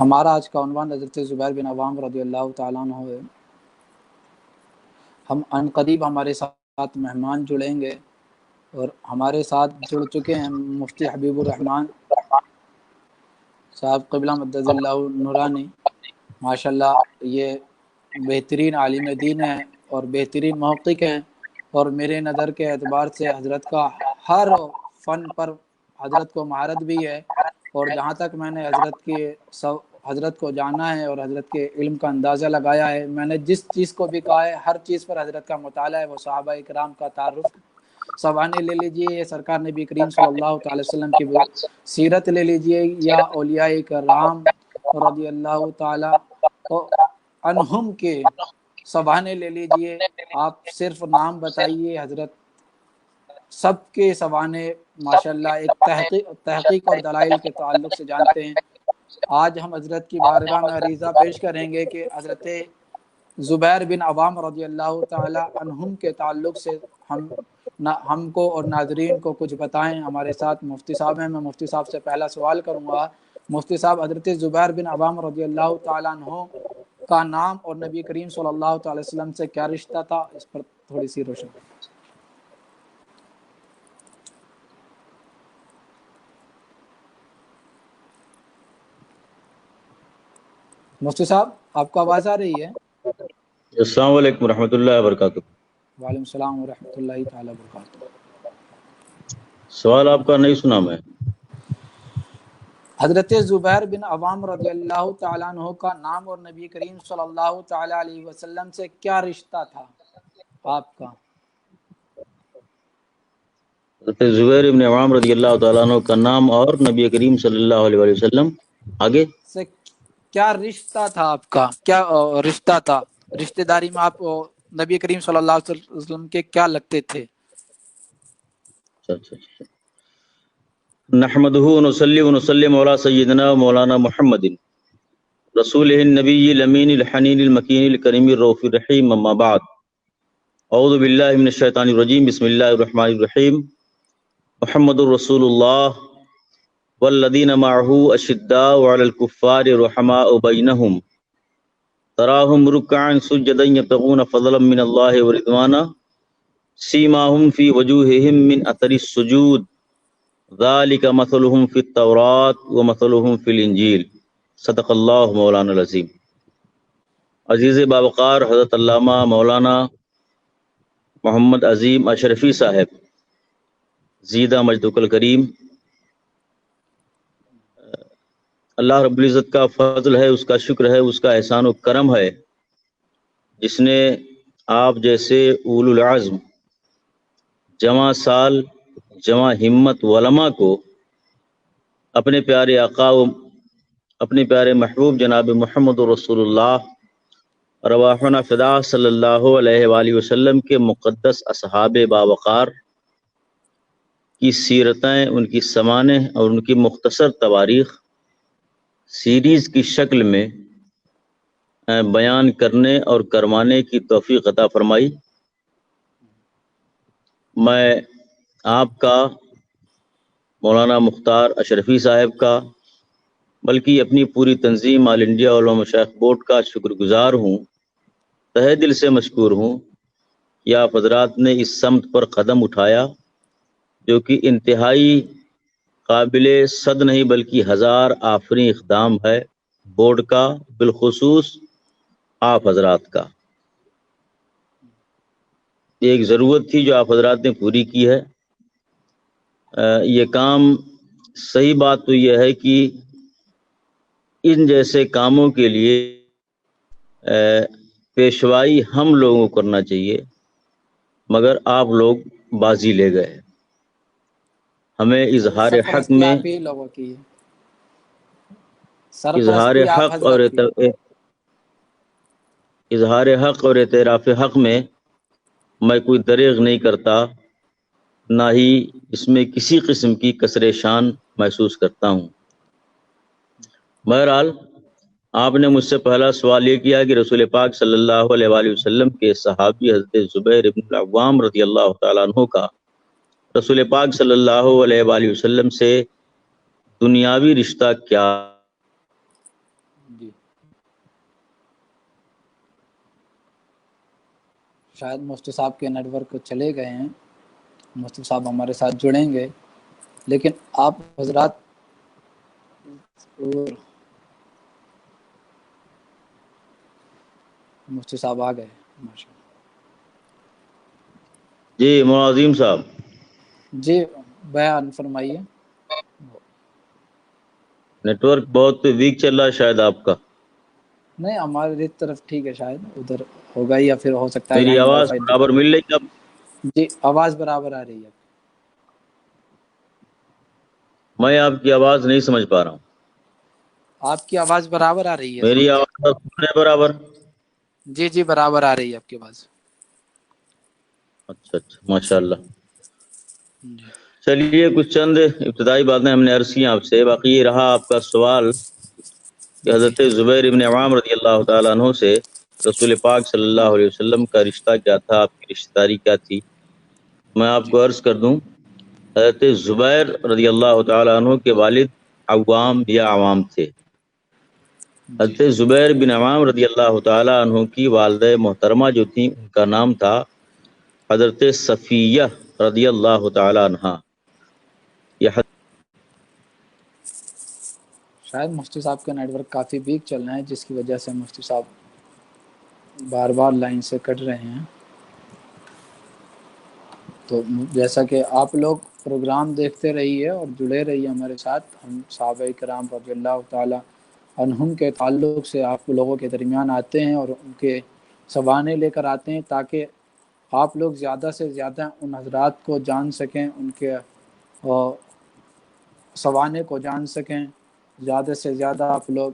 ہمارا آج کا عنوان حضرت زبیر بن عوام رضی اللہ تعالیٰ عنہ ہے۔ ہم ان قریب ہمارے ساتھ مہمان جڑیں گے اور ہمارے ساتھ جڑ چکے ہیں مفتی حبیب الرحمن صاحب قبلہ مدد اللہ نورانی۔ ماشاءاللہ یہ بہترین عالم دین ہیں اور بہترین محقق ہیں، اور میرے نظر کے اعتبار سے حضرت کا ہر فن پر حضرت کو مہارت بھی ہے، اور جہاں تک میں نے حضرت کو جانا ہے اور حضرت کے علم کا اندازہ لگایا ہے، میں نے جس چیز کو بھی کہا ہے ہر چیز پر حضرت کا مطالعہ ہے۔ وہ صحابہ اکرام کا تعارف سوانح لے لیجئے، سرکار نبی کریم صلی اللہ تعالی وسلم کی سیرت لے لیجئے، یا اولیاء کرام رضی اللہ تعالی عنہم کے سوانح لے لیجئے۔ آپ صرف نام بتائیے، حضرت سب کے سوانح ماشاءاللہ ایک تحقیق اور دلائل کے تعلق سے جانتے ہیں۔ آج ہم حضرت کی بارگاہ میں عریضہ پیش کریں گے کہ حضرت زبیر بن عوام رضی اللہ تعالی عنہم کے تعلق سے ہم کو اور ناظرین کو کچھ بتائیں۔ ہمارے ساتھ مفتی صاحب ہیں، میں مفتی صاحب سے پہلا سوال کروں گا۔ مفتی صاحب، حضرت زبیر بن عوام رضی اللہ تعالی عنہ کا نام اور نبی کریم صلی اللہ تعالی وسلم سے کیا رشتہ تھا، اس پر تھوڑی سی روشنی۔ مفتی صاحب آپ کو آواز آ رہی ہے؟ السلام علیکم ورحمۃ اللہ وبرکاتہ۔ وعلیکم السلام ورحمۃ اللہ تعالی وبرکاتہ۔ سوال آپ کا نہیں سنا میں۔ حضرت زبیر بن عوام رضی اللہ تعالیٰ عنہ کا نام اور نبی کریم صلی اللہ تعالیٰ علیہ وسلم سے کیا رشتہ تھا آپ کا؟ حضرت زبیر بن عوام رضی اللہ تعالیٰ عنہ کا نام اور نبی کریم صلی اللہ علیہ وسلم آگے سے کیا رشتہ تھا آپ کا؟ کیا رشتہ تھا؟ رشتہ داری میں آپ نبی کریم صلی اللہ علیہ وسلم کے کیا لگتے تھے؟ نحمدہ ونصلی ونسلم علی سیدنا مولانا محمد رسول النبی الامین الحنین المکین الکریم الرؤوف الرحیم، اما بعد، اعوذ باللہ من الشیطان الرجیم، بسم اللہ الرحمن الرحیم۔ محمد الرسول اللہ والذین معہ اشداء علی الکفار رحماء بینہم تراہم رکعا سجدا یبتغون فضلا من اللہ ورضوانا سیماہم فی وجوہہم من اثر السجود ذالک مثلہم فی التوراۃ ومثلہم فی الانجیل، صدق اللہ مولانا العظیم۔ عزیز باوقار حضرت علامہ مولانا محمد عظیم اشرفی صاحب زیدہ مجدک الکریم، اللہ رب العزت کا فضل ہے، اس کا شکر ہے، اس کا احسان و کرم ہے، جس نے آپ جیسے اولو العزم جواں سال جواں ہمت علماء کو اپنے پیارے آقا و اپنے پیارے محبوب جناب محمد رسول اللہ رواحنا فدا صلی اللہ علیہ وآلہ وسلم کے مقدس اصحاب باوقار کی سیرتیں، ان کی سوانح اور ان کی مختصر تواریخ سیریز کی شکل میں بیان کرنے اور کروانے کی توفیق عطا فرمائی۔ میں آپ کا، مولانا مختار اشرفی صاحب کا، بلکہ اپنی پوری تنظیم آل انڈیا علماء مشائخ بورڈ کا شکر گزار ہوں، تہہ دل سے مشکور ہوں کہ آپ حضرات نے اس سمت پر قدم اٹھایا جو کہ انتہائی قابل صد نہیں بلکہ ہزار آفریں اقدام ہے بورڈ کا، بالخصوص آپ حضرات کا۔ یہ ایک ضرورت تھی جو آپ حضرات نے پوری کی ہے۔ یہ کام، صحیح بات تو یہ ہے کہ ان جیسے کاموں کے لیے پیشوائی ہم لوگوں کو کرنا چاہیے، مگر آپ لوگ بازی لے گئے۔ ہمیں اظہار حق میں آپ ہی لوگوں کی اظہار سرپرستی آپ حق اور حضرت کی۔ اظہار حق اور اعتراف حق میں میں کوئی دریغ نہیں کرتا، نہ ہی اس میں کسی قسم کی کسر شان محسوس کرتا ہوں۔ بہرحال آپ نے مجھ سے پہلا سوال یہ کیا کہ رسول پاک صلی اللہ علیہ وآلہ وسلم کے صحابی حضرت زبیر بن العوام رضی اللہ تعالیٰ عنہ کا رسول پاک صلی اللہ علیہ وآلہ وسلم سے دنیاوی رشتہ کیا؟ شاید مفتی صاحب کے نیٹ ورک چلے گئے ہیں، مفتی صاحب ہمارے ساتھ جڑیں گے، لیکن آپ حضرات مفتی صاحب آ گئے ماشاء جی مولانا عظیم صاحب، اللہ۔ جی بیان فرمائیے۔ نیٹ ورک بہت ویک چل رہا ہے شاید آپ کا۔ نہیں ہماری طرف ٹھیک ہے، شاید ادھر ہوگا یا پھر ہو سکتا ہے میری یہیں وائی آواز فائی برابر مل رہی ہے اب؟ جی آواز برابر آ رہی ہے۔ میں آپ کی آواز نہیں سمجھ پا رہا ہوں۔ آپ کی آواز برابر آ رہی ہے میری حضرت؟ آواز سن رہے ہیں برابر؟ جی جی برابر آ رہی ہے آپ کی آواز۔ اچھا اچھا، ماشاء اللہ۔ جی چلیے کچھ چند ابتدائی باتیں ہم نے عرض کی آپ سے، باقی یہ رہا آپ کا سوال کہ جی حضرت زبیر ابن عوام رضی اللہ تعالیٰ عنہ سے رسول پاک صلی اللہ علیہ وسلم کا رشتہ کیا تھا، آپ کی رشتہ داری کیا تھی؟ میں آپ جی کو عرض کر دوں، حضرت زبیر رضی اللہ تعالیٰ عنہ کے والد عوام یا عوام تھے۔ جی حضرت زبیر بن عوام رضی اللہ تعالیٰ عنہ کی والدہ محترمہ جو تھیں ان کا نام تھا حضرت صفیہ رضی اللہ تعالیٰ عنہ۔ یہ شاید مفتی صاحب کا نیٹ ورک کافی ویک چل رہا ہے، جس کی وجہ سے مفتی صاحب بار بار لائن سے کٹ رہے ہیں۔ تو جیسا کہ آپ لوگ پروگرام دیکھتے رہیے اور جڑے رہیے ہمارے ساتھ، ہم صحابہ کرام رضی اللہ تعالیٰ عنہم کے تعلق سے آپ لوگوں کے درمیان آتے ہیں اور ان کے سوانے لے کر آتے ہیں تاکہ آپ لوگ زیادہ سے زیادہ ان حضرات کو جان سکیں، ان کے سوانے کو جان سکیں، زیادہ سے زیادہ آپ لوگ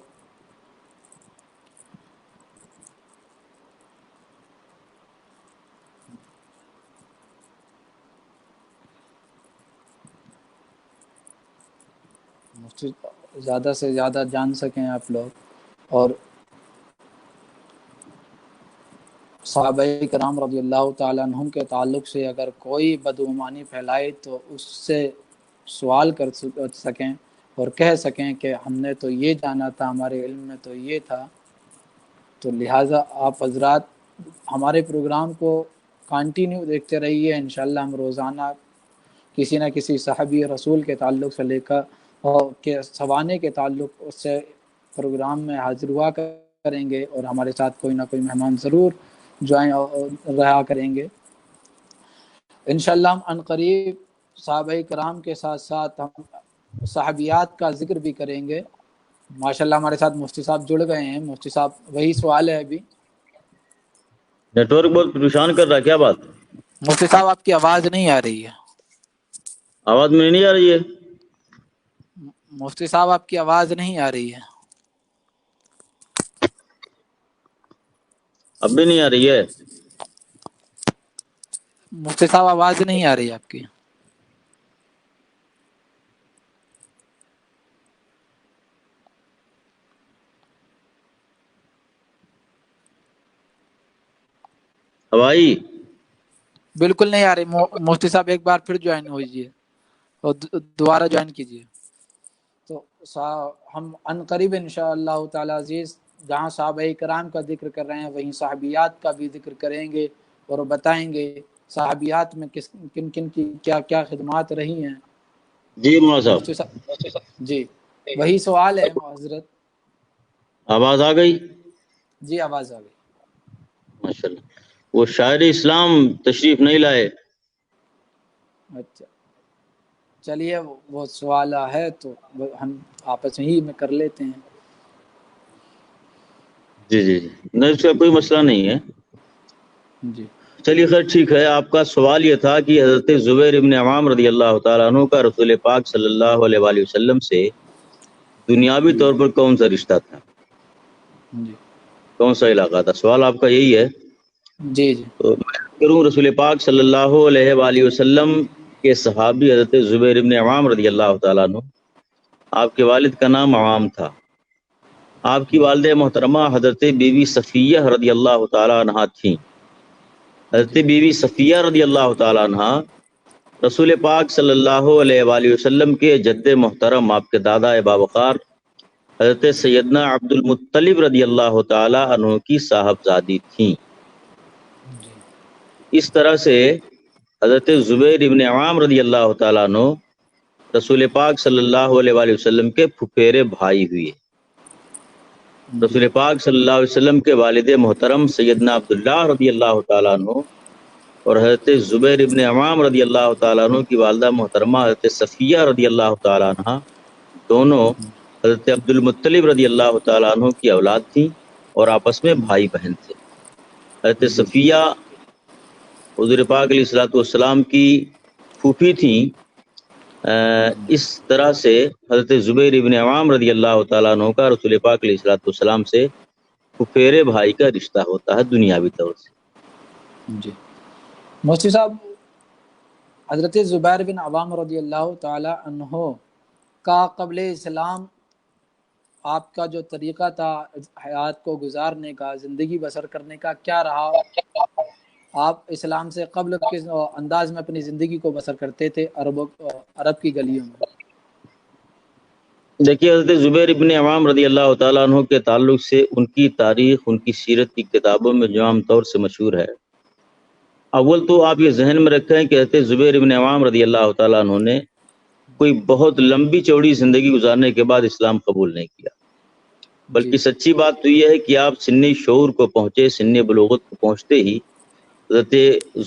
زیادہ سے زیادہ جان سکیں آپ لوگ، اور صحابہ کرام رضی اللہ تعالیٰ عنہم کے تعلق سے اگر کوئی بدگمانی پھیلائے تو اس سے سوال کر سکیں اور کہہ سکیں کہ ہم نے تو یہ جانا تھا، ہمارے علم میں تو یہ تھا۔ تو لہٰذا آپ حضرات ہمارے پروگرام کو کنٹینیو دیکھتے رہیے، انشاءاللہ ہم روزانہ کسی نہ کسی صحابی رسول کے تعلق سے لے کر اور کے سوانے کے تعلق سے پروگرام میں حاضر ہوا کریں گے، اور ہمارے ساتھ کوئی نہ کوئی مہمان ضرور جوائن رہا کریں گے انشاءاللہ۔ ہم عنقریب صحابہ کرام کے ساتھ ساتھ ہم صحابیات کا ذکر بھی کریں گے۔ ماشاءاللہ ہمارے ساتھ مفتی صاحب جڑ گئے ہیں۔ مفتی صاحب وہی سوال ہے ابھی۔ نیٹ ورک بہت پریشان کر رہا ہے، کیا بات؟ مفتی صاحب آپ کی آواز نہیں آ رہی ہے۔ آواز میں نہیں آ رہی ہے؟ مفتی صاحب آپ کی آواز نہیں آ رہی ہے۔ اب بھی نہیں آ رہی ہے؟ مفتی صاحب آواز نہیں آ رہی آپ کی۔ اب آئی؟ بالکل نہیں آ رہی۔ مفتی صاحب ایک بار پھر جوائن ہوجیے اور دوبارہ جوائن کیجیے۔ تو ہم عنقریب انشاءاللہ تعالی عزیز جہاں صحابہ کرام کا ذکر کر رہے ہیں وہیں صحابیات کا بھی ذکر کریں گے اور بتائیں گے صحابیات میں کن کن کی کیا کیا خدمات رہی ہیں۔ جی مولانا مفتی صاحب، صاحب جی وہی سوال ہے حضرت۔ آواز آ گئی؟ جی آواز آ گئی۔ ماشاء اللہ۔ وہ شاعر اسلام تشریف نہیں لائے۔ اچھا چلیے وہ سوال ہے تو ہم آپس ہی میں کر لیتے ہیں۔ جی جی جی، نہیں اس کا کوئی مسئلہ نہیں ہے۔ جی چلیے خیر ٹھیک ہے۔ آپ کا سوال یہ تھا کہ حضرت زبیر ابن عوام رضی اللہ تعالیٰ عنہ کا رسول پاک صلی اللہ علیہ وآلہ وسلم سے دنیاوی جی طور پر کون سا رشتہ تھا، جی کون سا علاقہ تھا؟ سوال آپ کا یہی ہے؟ جی جی تو میں کروں رسول پاک صلی اللہ علیہ وآلہ وسلم کے صحابی حضرت زبیر ابن عوام رضی اللہ تعالیٰ عنہ، آپ کے والد کا نام عوام تھا، آپ کی والدہ محترمہ حضرت بی بی صفیہ رضی اللہ تعالیٰ عنہ تھیں۔ حضرت جی بی بی صفیہ رضی اللہ تعالیٰ عنہ رسول پاک صلی اللہ علیہ وآلہ وسلم کے جد محترم، آپ کے دادا باوقار حضرت سیدنا عبد المطلب رضی اللہ تعالیٰ عنہ کی صاحبزادی تھیں۔ جی اس طرح سے حضرت زبیر ابن عوام رضی اللہ تعالیٰ عنہ رسول پاک صلی اللہ علیہ وآلہ وسلم کے پھپھیرے بھائی ہوئے۔ جی رسول پاک صلی اللہ علیہ وسلم کے والد محترم سیدنا عبداللہ رضی اللہ تعالیٰ عنہ اور حضرت زبیر ابن عوام رضی اللہ تعالیٰ عنہ کی والدہ محترمہ حضرت صفیہ رضی اللہ تعالیٰ عنہ دونوں حضرت عبد المطلب رضی اللہ تعالیٰ عنہ کی اولاد تھیں اور آپس میں بھائی بہن تھے۔ حضرت جی صفیہ حضور پاک علیہ الصلوۃ والسلام کی پھوپھی تھیں۔ اس طرح سے حضرت زبیر ابن عوام رضی اللہ تعالیٰ عنہ کا رسول پاک علیہ الصلوۃ والسلام سے پھپھیرے بھائی کا رشتہ ہوتا ہے دنیاوی طور سے۔ جی مفتی صاحب، حضرت زبیر بن عوام رضی اللہ تعالی عنہ کا قبل اسلام آپ کا جو طریقہ تھا حیات کو گزارنے کا، زندگی بسر کرنے کا، کیا رہا؟ آپ اسلام سے قبل کس انداز میں اپنی زندگی کو بسر کرتے تھے عرب کی گلیوں میں؟ دیکھیے، حضرت زبیر ابن عوام رضی اللہ تعالیٰ عنہ کے تعلق سے ان کی تاریخ ان کی سیرت کی کتابوں میں جو عام طور سے مشہور ہے، اول تو آپ یہ ذہن میں رکھیں کہ حضرت زبیر ابن عوام رضی اللہ تعالیٰ عنہ نے کوئی بہت لمبی چوڑی زندگی گزارنے کے بعد اسلام قبول نہیں کیا، بلکہ سچی بات تو یہ ہے کہ آپ سن شعور کو پہنچے، سن بلوغت کو پہنچتے ہی حضرت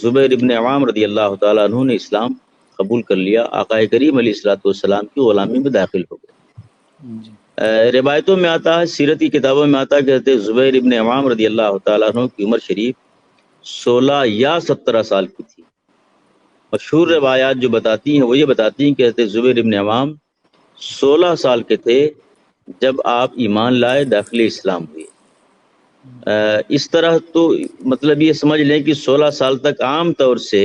زبیر ابن عوام رضی اللہ تعالیٰ عنہ نے اسلام قبول کر لیا، آقا کریم علیہ الصلوۃ والسلام کی غلامی میں داخل ہو گئے۔ روایتوں میں آتا ہے، سیرت کی کتابوں میں آتا ہے کہ حضرت زبیر ابن عوام رضی اللہ تعالیٰ عنہ کی عمر شریف 16 یا 17 سال کی تھی۔ مشہور روایات جو بتاتی ہیں وہ یہ بتاتی ہیں کہ حضرت زبیر ابن عوام 16 سال کے تھے جب آپ ایمان لائے، داخل اسلام ہوئے۔ اس طرح تو مطلب یہ سمجھ لیں کہ 16 سال تک عام طور سے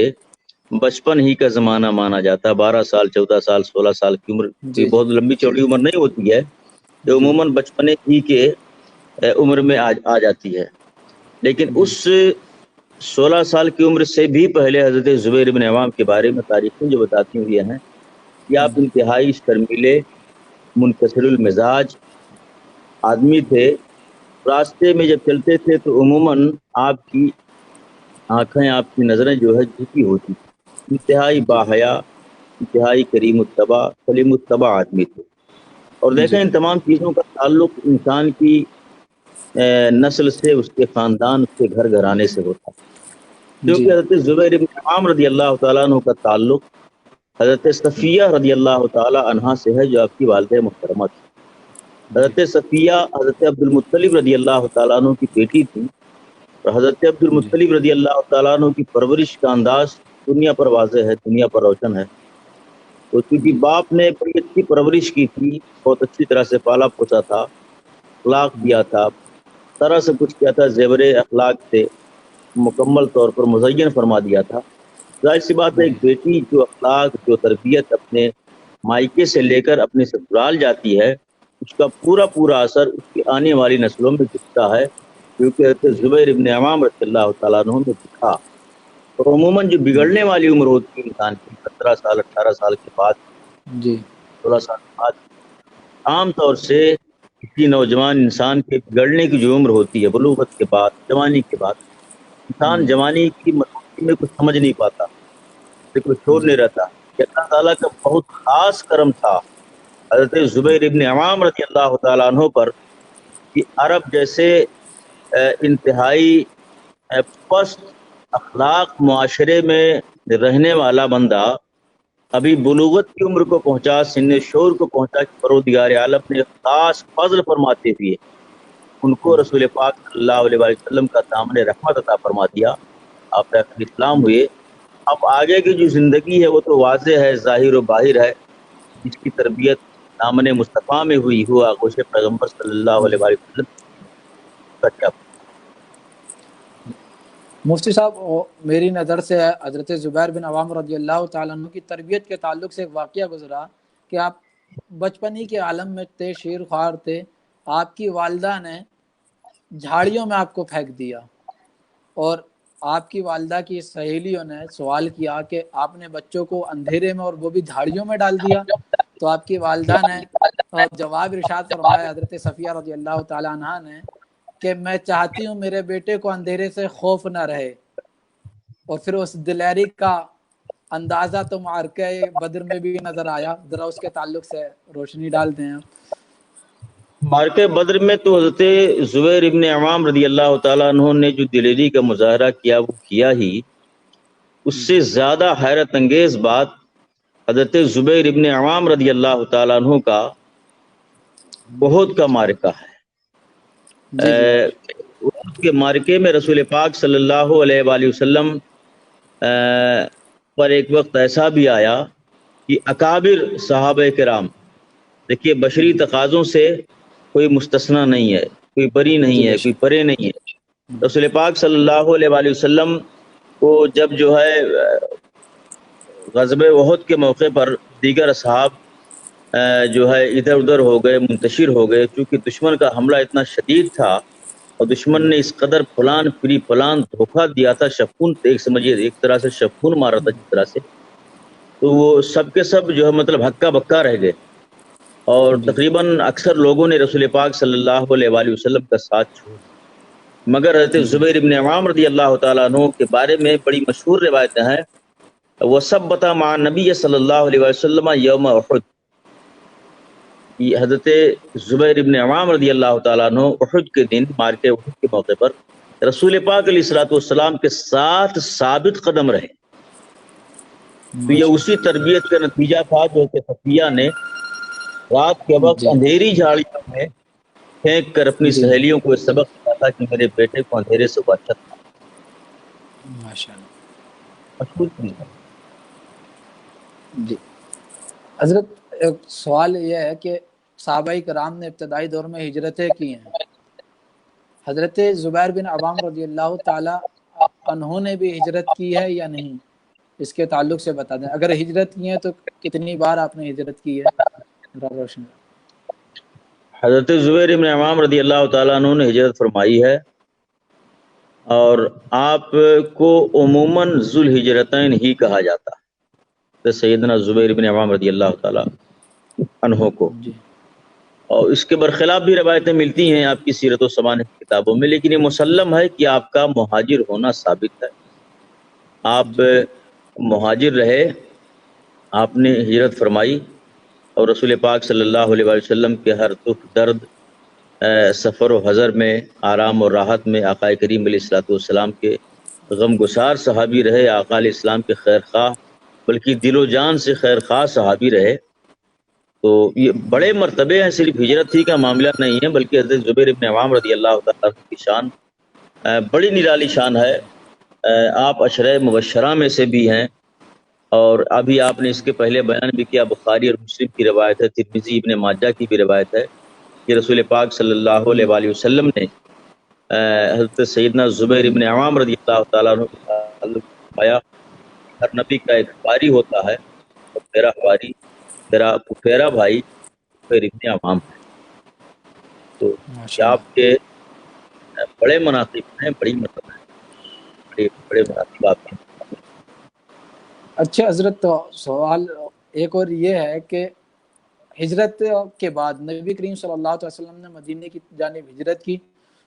بچپن ہی کا زمانہ مانا جاتا ہے۔ 12 سال، 14 سال، 16 سال کی عمر کوئی بہت لمبی چوڑی عمر نہیں ہوتی ہے، جو عموماً بچپنے ہی کے عمر میں آ جاتی ہے۔ لیکن اس 16 سال کی عمر سے بھی پہلے حضرت زبیر بن عوام کے بارے میں تاریخیں جو بتاتی ہوئی ہیں کہ آپ انتہائی شرمیلے، منکسر المزاج آدمی تھے۔ راستے میں جب چلتے تھے تو عموماً آپ کی آنکھیں، آپ کی نظریں جو ہے جھکی ہوتی تھی۔ انتہائی باحیا، انتہائی کریم الطبع، سلیم الطبع آدمی تھے۔ اور دیکھیں، ان تمام چیزوں کا تعلق انسان کی نسل سے، اس کے خاندان، اس کے گھر گھرانے سے ہوتا ہے۔ کیونکہ حضرت زبیر بن عوام رضی اللہ تعالیٰ عنہ کا تعلق حضرت صفیہ رضی اللہ تعالیٰ عنہا سے ہے، جو آپ کی والدہ محترمہ تھی۔ حضرت صفیہ حضرت عبد المطلب رضی اللہ تعالیٰ عنہ کی بیٹی تھی، اور حضرت عبد المطلب رضی اللہ تعالیٰ عنہ کی پرورش کا انداز دنیا پر واضح ہے، دنیا پر روشن ہے۔ تو چونکہ باپ نے بڑی اچھی پرورش کی تھی، بہت اچھی طرح سے پالا پوسا تھا، اخلاق دیا تھا، طرح سے کچھ کیا تھا، زیور اخلاق سے مکمل طور پر مزین فرما دیا تھا۔ ظاہر سی بات ہے، ایک بیٹی جو اخلاق، جو تربیت اپنے مائکے سے لے کر اپنے سسرال جاتی ہے، اس کا پورا پورا اثر اس کی آنے والی نسلوں میں دکھتا ہے، کیونکہ حضرت زبیر ابن عوام رضی اللہ تعالیٰ عنہ میں دکھا۔ اور عموماً جو بگڑنے والی عمر ہوتی ہے انسان کی 17 سال، 18 سال کے بعد، 16 سال کے بعد، عام طور سے کسی نوجوان انسان کے بگڑنے کی جو عمر ہوتی ہے، بلوغت کے بعد، جوانی کے بعد، انسان جوانی کی مسئلے میں کچھ سمجھ نہیں پاتا، کچھ چھوڑ نہیں رہتا۔ یہ اللہ تعالیٰ کا بہت خاص کرم تھا حضرت زبیر ابن عوام رضی اللہ تعالیٰ عنہ پر کہ عرب جیسے انتہائی پست اخلاق معاشرے میں رہنے والا بندہ ابھی بلوغت کی عمر کو پہنچا، سن شعور کو پہنچا کہ پروردگار عالم نے خاص فضل فرماتے ہوئے ان کو رسول پاک صلی اللہ علیہ وسلم کا دامن رحمت عطا فرما دیا، آپ داخل اسلام ہوئے۔ اب آگے کی جو زندگی ہے وہ تو واضح ہے، ظاہر و باہر ہے، جس کی تربیت دامن مصطفیٰ میں ہوئی ہو، آغوش پیغمبر صلی اللہ علیہ وسلم کا کیا۔ مفتی صاحب، میری نظر سے حضرت زبیر بن عوام رضی اللہ تعالیٰ عنہ کی تربیت کے تعلق سے ایک واقعہ گزرا کہ آپ بچپنی کے عالم میں تھے، شیر خوار تھے، آپ کی والدہ نے جھاڑیوں میں آپ کو پھینک دیا، اور آپ کی والدہ کی سہیلیوں نے سوال کیا کہ آپ نے بچوں کو اندھیرے میں اور وہ بھی جھاڑیوں میں ڈال دیا، تو آپ کی والدہ نے جواب ارشاد فرمایا حضرت صفیہ رضی اللہ تعالیٰ عنہ نے کہ میں چاہتی ہوں میرے بیٹے کو اندھیرے سے خوف نہ رہے، اور پھر اس دلیری کا اندازہ تو معرکہ بدر میں بھی نظر آیا، ذرا اس کے تعلق سے روشنی ڈال دیں آپ۔ معرکہ بدر میں تو حضرت زبیر ابن عوام رضی اللہ تعالیٰ عنہ نے جو دلیری کا مظاہرہ کیا وہ کیا ہی، اس سے زیادہ حیرت انگیز بات حضرت زبیر ابن عوام رضی اللہ تعالیٰ عنہ کا بہت کا معرکہ ہے۔ جی جی احد کے معرکے میں رسول پاک صلی اللہ علیہ وآلہ وسلم پر ایک وقت ایسا بھی آیا کہ اکابر صحابہ کرام، دیکھیے بشری تقاضوں سے کوئی مستثنا نہیں ہے، کوئی بری جی نہیں بے ہے، کوئی شک۔ پرے نہیں ہے۔ رسول پاک صلی اللہ علیہ وآلہ وسلم کو جب جو ہے غزوہ احد کے موقع پر دیگر اصحاب جو ہے ادھر ادھر ہو گئے، منتشر ہو گئے، چونکہ دشمن کا حملہ اتنا شدید تھا اور دشمن نے اس قدر پلان پری پلان دھوکہ دیا تھا، شپون ایک سمجھیے ایک طرح سے شپون مارا تھا جس طرح سے، تو وہ سب کے سب جو ہے مطلب ہکا بکا رہ گئے، اور جی تقریباً اکثر لوگوں نے رسول پاک صلی اللہ علیہ وآلہ وسلم کا ساتھ چھوڑ دیا، مگر حضرت جی زبیر ابن عوام رضی اللہ تعالیٰ عنہ کے بارے میں بڑی مشہور روایتیں ہیں۔ وہ سب بتا مع نبی صلی اللہ علیہ وسلم یوم احد، یہ حضرت زبیر ابن عوام رضی اللہ تعالیٰ عنہ احد کے دن مارکے احد کے موقع پر رسول پاک علیہ الصلوۃ والسلام کے ساتھ ثابت قدم رہے۔ تو یہ ماشاء اسی تربیت کا نتیجہ تھا جو کہ صفیہ نے رات کے اللہ۔ وقت جی اندھیری جھاڑیوں میں پھینک کر اپنی جی سہیلیوں کو یہ سبق دیا تھا کہ میرے بیٹے کو اندھیرے سے بچت ماشاء اللہ۔ مشہور چیز ہے۔ جی حضرت، ایک سوال یہ ہے کہ صحابہ کرام نے ابتدائی دور میں ہجرتیں کی ہیں، حضرت زبیر بن عوام رضی اللہ تعالی عنہ نے بھی ہجرت کی ہے یا نہیں؟ اس کے تعلق سے بتا دیں، اگر ہجرت کی ہے تو کتنی بار آپ نے ہجرت کی ہے؟ ذرا روشن۔ حضرت زبیر بن عوام رضی اللہ تعالیٰ عنہ نے ہجرت فرمائی ہے، اور آپ کو عموماً ذوالہجرتین ہی کہا جاتا ہے سیدنا زبیر بن عوام رضی اللہ تعالیٰ عنہ کو، جی اور اس کے برخلاف بھی روایتیں ملتی ہیں آپ کی سیرت و سمانح کی کتابوں میں، لیکن یہ مسلم ہے کہ آپ کا مہاجر ہونا ثابت ہے، آپ جی مہاجر رہے، آپ نے ہجرت فرمائی، اور رسول پاک صلی اللہ علیہ وآلہ وسلم کے ہر دکھ درد، سفر و حضر میں، آرام اور راحت میں آقا کریم علیہ الصلوۃ والسلام کے غم گسار صحابی رہے، آقا علیہ السلام کے خیر خواہ بلکہ دل و جان سے خیر خواہ صحابی رہے۔ تو یہ بڑے مرتبے ہیں، صرف ہجرت ہی کا معاملہ نہیں ہے، بلکہ حضرت زبیر ابن عوام رضی اللہ تعالیٰ عنہ کی شان بڑی نرالی شان ہے۔ آپ عشرہ مبشرہ میں سے بھی ہیں، اور ابھی آپ نے اس کے پہلے بیان بھی کیا، بخاری اور مسلم کی روایت ہے، ترمذی ابن ماجہ کی بھی روایت ہے کہ رسول پاک صلی اللہ علیہ وآلہ وسلم نے حضرت سیدنا زبیر ابن عوام رضی اللہ تعالیٰ عنہ کے تعلق فرمایا، ہر نبی کا ایک حواری ہوتا ہے، اور میرا حواری، میرا پھپھیرا بھائی زبیر ابن عوام ہے۔ تو یہ ماشاء آپ اللہ۔ کے بڑے مناقب ہیں، بڑی مرتبہ ہیں، بڑے بڑے مناقب آپ کے۔ اچھا حضرت، تو سوال ایک اور یہ ہے کہ ہجرت کے بعد نبی کریم صلی اللہ علیہ وسلم نے مدینے کی جانب ہجرت کی،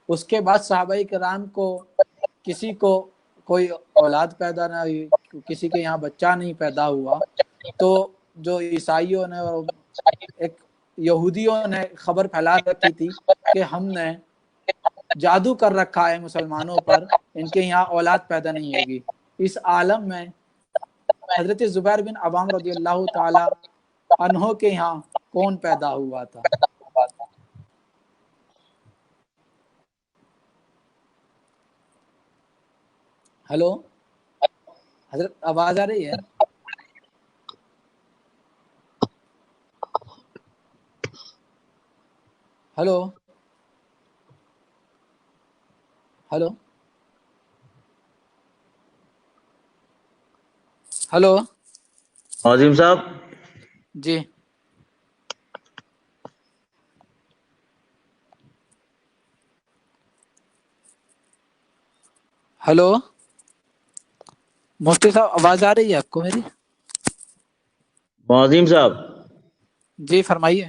اس کے بعد صحابہ کرام کو کسی کو کوئی اولاد پیدا نہ ہوئی، کسی کے یہاں بچہ نہیں پیدا ہوا، تو جو عیسائیوں نے اور ایک یہودیوں نے خبر پھیلا رکھی تھی کہ ہم نے جادو کر رکھا ہے مسلمانوں پر، ان کے یہاں اولاد پیدا نہیں ہوگی، اس عالم میں حضرت زبیر بن عوام رضی اللہ تعالی عنہ کے یہاں کون پیدا ہوا تھا؟ ہلو حضرت، آواز آ رہی ہے؟ ہلو ہلو ہلو عظیم صاحب، جی ہلو مفتی صاحب، آواز آ رہی ہے آپ کو میری؟ عظیم صاحب، جی فرمائیے۔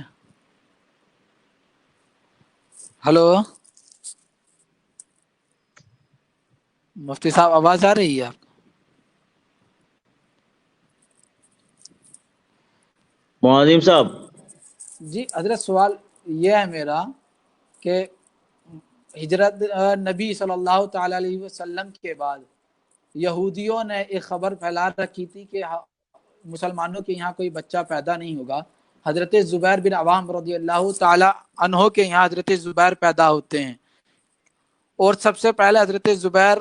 ہلو مفتی صاحب، آواز آ رہی ہے آپ؟ معاذم صاحب جی حضرت سوال یہ ہے میرا کہ ہجرت نبی صلی اللہ تعالی علیہ وسلم کے بعد یہودیوں نے ایک خبر پھیلا رکھی تھی کہ مسلمانوں کے یہاں کوئی بچہ پیدا نہیں ہوگا. حضرت زبیر بن عوام رضی اللہ تعالی عنہ کے یہاں حضرت زبیر پیدا ہوتے ہیں، اور سب سے پہلے حضرت زبیر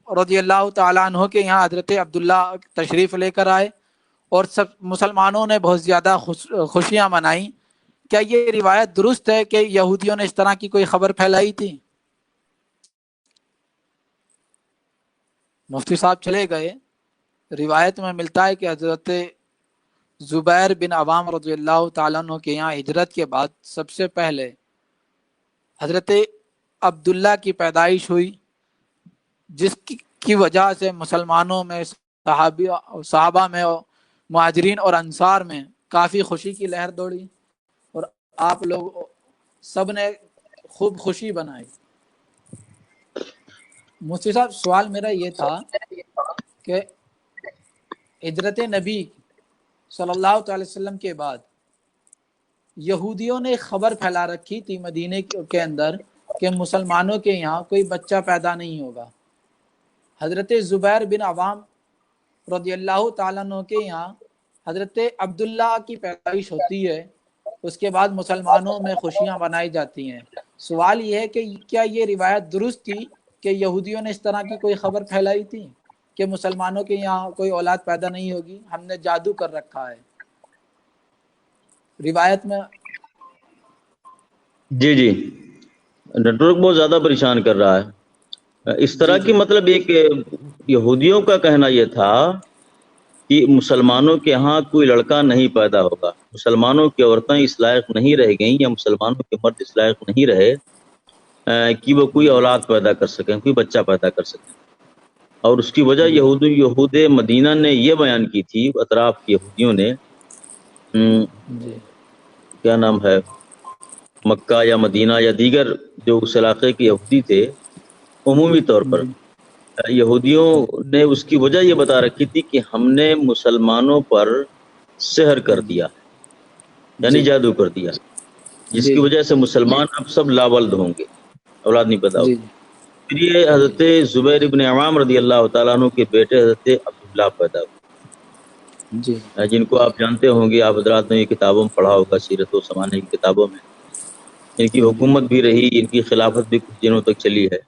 رضی اللہ تعالی عنہ کے یہاں حضرت عبداللہ تشریف لے کر آئے اور سب مسلمانوں نے بہت زیادہ خوشیاں منائیں. کیا یہ روایت درست ہے کہ یہودیوں نے اس طرح کی کوئی خبر پھیلائی تھی؟ مفتی صاحب چلے گئے. روایت میں ملتا ہے کہ حضرت زبیر بن عوام رضی اللہ تعالیٰ عنہ کے یہاں ہجرت کے بعد سب سے پہلے حضرت عبداللہ کی پیدائش ہوئی، جس کی وجہ سے مسلمانوں میں صحابہ میں اور مہاجرین اور انصار میں کافی خوشی کی لہر دوڑی، اور آپ لوگ سب نے خوب خوشی بنائی. مفتی صاحب سوال میرا یہ تھا کہ ہجرت نبی صلی اللہ تعالی وسلم کے بعد یہودیوں نے خبر پھیلا رکھی تھی مدینے کے اندر کہ مسلمانوں کے یہاں کوئی بچہ پیدا نہیں ہوگا. حضرت زبیر بن عوام رضی اللہ تعالیٰ عنہ کے یہاں حضرت عبداللہ کی پیدائش ہوتی ہے، اس کے بعد مسلمانوں میں خوشیاں منائی جاتی ہیں. سوال یہ ہے کہ کیا یہ روایت درست تھی کہ یہودیوں نے اس طرح کی کوئی خبر پھیلائی تھی کہ مسلمانوں کے یہاں کوئی اولاد پیدا نہیں ہوگی، ہم نے جادو کر رکھا ہے؟ روایت میں جی نیٹورک بہت زیادہ پریشان کر رہا ہے. اس طرح جی کی مطلب ایک یہودیوں کا کہنا یہ تھا کہ مسلمانوں کے ہاں کوئی لڑکا نہیں پیدا ہوگا، مسلمانوں کی عورتیں اس لائق نہیں رہ گئیں یا مسلمانوں کے مرد اس لائق نہیں رہے کہ وہ کوئی اولاد پیدا کر سکیں، کوئی بچہ پیدا کر سکیں. اور اس کی وجہ یہود مدینہ نے یہ بیان کی تھی، اطراف کے یہودیوں نے، کیا نام ہے، مکہ یا مدینہ یا دیگر جو اس علاقے کے یہودی تھے، عمومی طور پر یہودیوں نے اس کی وجہ یہ بتا رکھی تھی کہ ہم نے مسلمانوں پر سحر کر دیا، یعنی جادو کر دیا، جس کی وجہ سے مسلمان اب سب لاولد ہوں گے، اولاد نہیں پیدا ہوگی. پھر یہ حضرت زبیر ابن عوام رضی اللہ تعالیٰ عنہ کے بیٹے حضرت عبداللہ پیدا ہوئے، جن کو آپ جانتے ہوں گے، آپ حضرات نے یہ کتابوں میں پڑھا ہوگا، سیرت و سمانہ کی کتابوں میں. ان کی حکومت بھی رہی، ان کی خلافت بھی کچھ دنوں تک چلی ہے،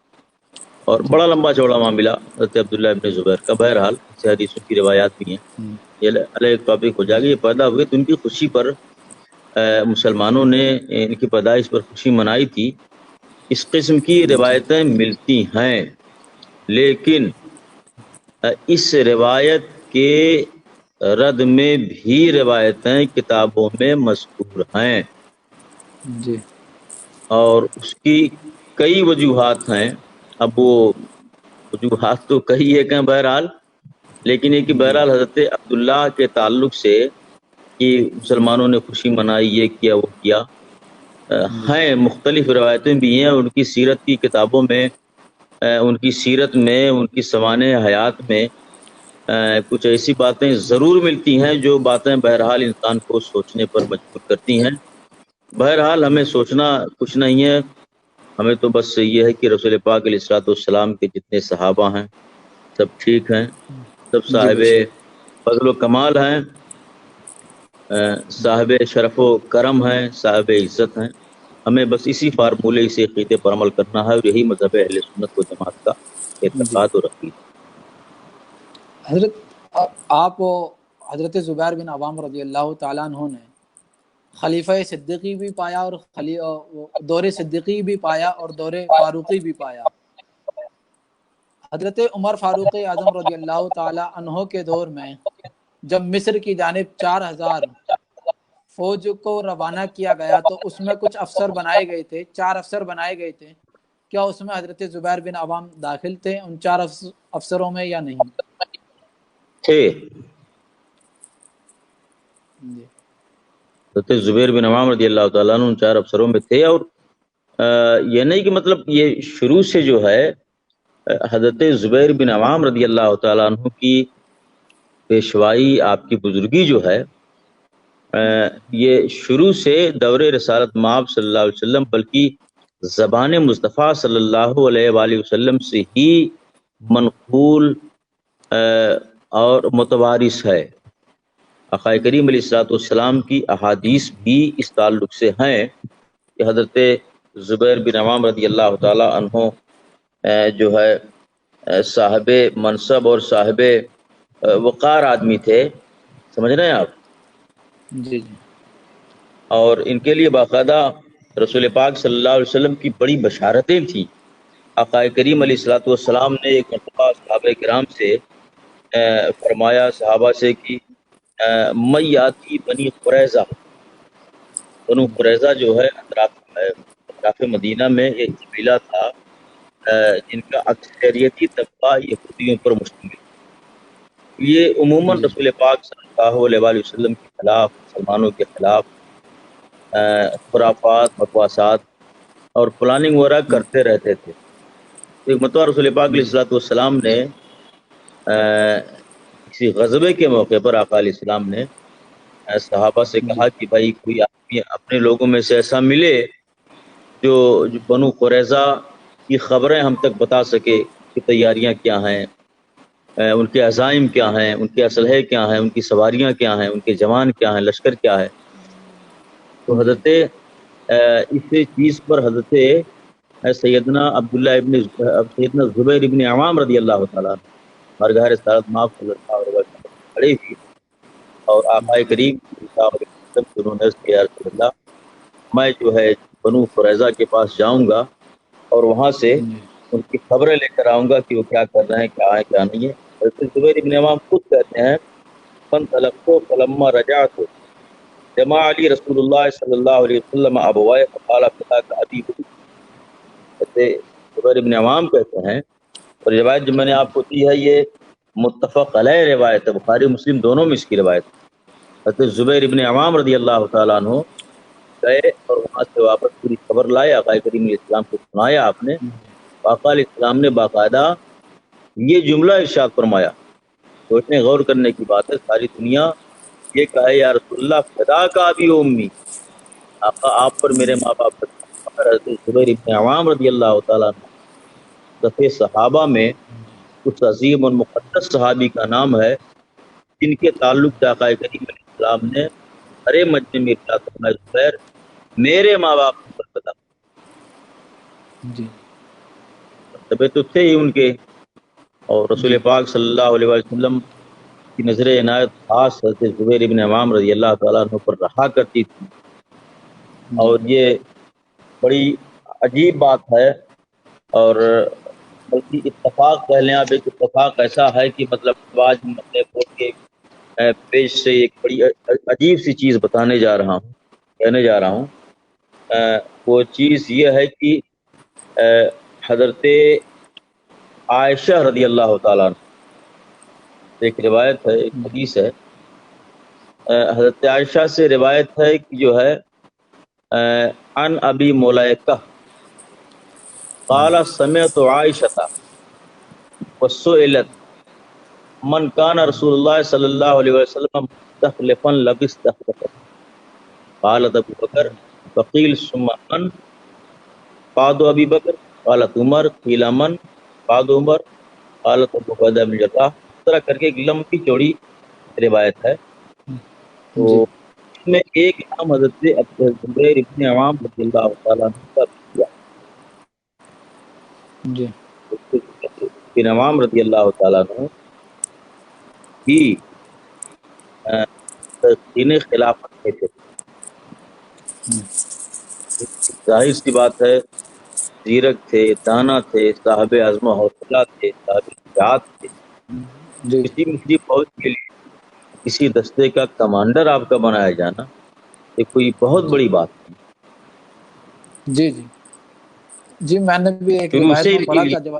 اور بڑا لمبا چوڑا معاملہ حضرت عبداللہ ابن زبیر کا. بہرحال اس حدیثوں کی روایات بھی ہیں، یہ علیہ ایک ٹاپک ہو جائے گا. یہ پیدا ہوئے تو ان کی خوشی پر مسلمانوں نے ان کی پیدائش پر خوشی منائی تھی. اس قسم کی روایتیں ملتی ہیں، لیکن اس روایت کے رد میں بھی روایتیں کتابوں میں مذکور ہیں، اور اس کی کئی وجوہات ہیں. اب وہ وجوہات تو کئی ایک ہیں بہرحال، لیکن یہ کہ بہرحال حضرت عبداللہ کے تعلق سے کہ مسلمانوں نے خوشی منائی، یہ کیا وہ کیا، ہیں مختلف روایتیں بھی ہیں. ان کی سیرت کی کتابوں میں، ان کی سیرت میں، ان کی سوانح حیات میں کچھ ایسی باتیں ضرور ملتی ہیں جو باتیں بہرحال انسان کو سوچنے پر مجبور کرتی ہیں. بہرحال ہمیں سوچنا کچھ نہیں ہے، ہمیں تو بس یہ ہے کہ رسول پاک علیہ الصلوۃ والسلام کے جتنے صحابہ ہیں سب ٹھیک ہیں، سب صاحب فضل و کمال ہیں، صاحب شرف و کرم ہیں، صاحب عزت ہیں. ہمیں بس اسی فارمولے، اسی عقیدے پر عمل کرنا ہے، اور یہی مذہب اہل سنت و جماعت کا اعتقاد اور عقیدہ. حضرت آپ حضرت زبیر بن عوام رضی اللہ تعالیٰ عنہ نے خلیفہ صدیقی بھی پایا، اور دور صدیقی بھی پایا، اور دور فاروقی بھی پایا. حضرت عمر فاروق اعظم رضی اللہ تعالیٰ عنہ کے دور میں جب مصر کی جانب 4000 فوج کو روانہ کیا گیا تو اس میں کچھ افسر بنائے گئے تھے، 4 افسر بنائے گئے تھے. کیا اس میں حضرت زبیر بن عوام داخل تھے ان 4 افسروں میں یا نہیں تھے؟ حضرت زبیر بن عوام رضی اللہ تعالیٰ عنہ ان 4 افسروں میں تھے. اور یہ نہیں کہ مطلب یہ شروع سے جو ہے حضرت زبیر بن عوام رضی اللہ تعالیٰ عنہ کی پیشوائی، آپ کی بزرگی جو ہے یہ شروع سے دور رسالت مآب صلی اللہ علیہ وسلم بلکہ زبان مصطفیٰ صلی اللہ علیہ وآلہ وسلم سے ہی منقول اور متوارث ہے۔ آقا کریم علیہ الصلوۃ والسلام کی احادیث بھی اس تعلق سے ہیں کہ حضرت زبیر بن عوام رضی اللہ تعالی عنہ جو ہے صاحب منصب اور صاحب وقار آدمی تھے، سمجھ رہے ہیں آپ؟ جی جی اور ان کے لیے باقاعدہ رسول پاک صلی اللہ علیہ وسلم کی بڑی بشارتیں تھیں۔ آقا کریم علیہ الصلوۃ والسلام نے ایک مرتبہ صحابہ کرام سے فرمایا، صحابہ سے کہ میاتی بنی قریظہ، بنو قریظہ جو ہے اطراف مدینہ میں ایک قبیلہ تھا جن کا اکثریتی طبقہ یہودیوں پر مشتمل۔ یہ عموماً جی رسول پاک صلی اللہ علیہ وآلہ وسلم کے خلاف، مسلمانوں کے خلاف خرافات، بکواسات اور پلاننگ وغیرہ کرتے رہتے تھے۔ ایک مرتبہ رسول پاک علیہ الصلوۃ والسلام نے کسی غزوے کے موقع پر آقا علیہ السلام نے صحابہ سے کہا کہ بھائی کوئی آدمی اپنے لوگوں میں سے ایسا ملے جو بنو قریظہ کی خبریں ہم تک بتا سکے کہ تیاریاں کیا ہیں، ان کے عزائم کیا ہیں، ان کے اسلحے کیا ہیں، ان کی سواریاں کیا ہیں، ان کے جوان کیا ہیں، لشکر کیا ہے۔ تو حضرت اس چیز پر حضرت سیدنا سیدنا زبیر ابن عوام رضی اللہ تعالیٰ بارگاہ رسالت مآب صلی اللہ علیہ وسلم کھڑے ہوئے اور آقا کریم صلی اللہ علیہ وسلم سے انہوں نے عرض کیا، یا رسول اللہ، میں جو ہے بنو قریظہ کے پاس جاؤں گا اور وہاں سے ان کی خبریں لے کر آؤں گا کہ وہ کیا کر رہے ہیں، کیا ہے کیا نہیں ہے۔ حضرت زبیر ابن عوام خود کہتے ہیں، فانطلقت فلما رجعت جمع علی رسول اللہ صلی اللہ علیہ وسلم ابوائے فقال فداک ابی، زبیر ابن عوام کہتے ہیں، اور روایت جو میں نے آپ کو دی ہے یہ متفق علیہ روایت ہے، بخاری مسلم دونوں میں اس کی روایت ہے۔ حضرت زبیر ابن عوام رضی اللہ تعالیٰ عنہ گئے اور وہاں سے واپس پوری خبر لائے، آقا کریم علیہ السلام کو سنایا آپ نے۔ آقا علیہ السلام نے باقاعدہ یہ جملہ ارشاد فرمایا، سوچنے غور کرنے کی بات ہے، ساری دنیا یہ کہے یا رسول اللہ فدا کا ابی و امی، آقا آپ پر میرے ماں باپ پر۔ حضرت زبیر ابن عوام رضی اللہ تعالیٰ عنہ صفِ صحابہ میں اس عظیم اور مقدس صحابی کا نام ہے جن کے تعلق سے آقا کریم علیہ السلام نے ہرے مجمع میں ارشاد فرمایا، زبیر میرے ماں باپ پر فدا۔ جی طبع تو تھے ہی ان کے، اور رسول پاک صلی اللہ علیہ وسلم کی نظر عنایت خاص حضرت زبیر ابن عوام رضی اللہ تعالیٰ عنہ پر رہا کرتی تھی۔ اور یہ بڑی عجیب بات ہے، اور بلکہ اتفاق کہہ لیں آپ، ایک اتفاق ایسا ہے کہ مطلب آج ہم اپنے بورڈ کے پیج سے ایک بڑی عجیب سی چیز کہنے جا رہا ہوں۔ وہ چیز یہ ہے کہ حضرت عائشہ رضی اللہ تعالیٰ عنہ، ایک روایت ہے، ایک حدیث ہے، حضرت عائشہ سے روایت ہے کہ جو ہے عن ابی ملیکہ قال سمعت عائشہ وسئلت من کان رسول اللہ صلی اللہ علیہ وسلم مستخلفا لبستخلفا قالت ابو بکر فقیل ثم من بعد ابی بکر قالت عمر قیل من بعد عمر قالت ابو عبیدہ بن جراح، اس طرح کر کے ایک لمبی چوڑی روایت ہے۔ تو اس میں ایک نام حضرت زبیر ابن عوام رضی اللہ تعالیٰ عنہ کا بھی ابن عوام رضی اللہ تعالیٰ عنہ بھی دین خلافت میں تھے۔ ظاہر سی بات ہے، زیرک تھے، دانا تھے، صاحب عزم و حوصلہ تھے، صاحب شجاعت تھے۔ کسی مسلم فوج کے لیے کسی دستے کا کمانڈر آپ کا بنایا جانا یہ کوئی بہت بڑی بات ہے۔ جی جی جی میں نے بھی ایک روایت میں پڑھا تھا جب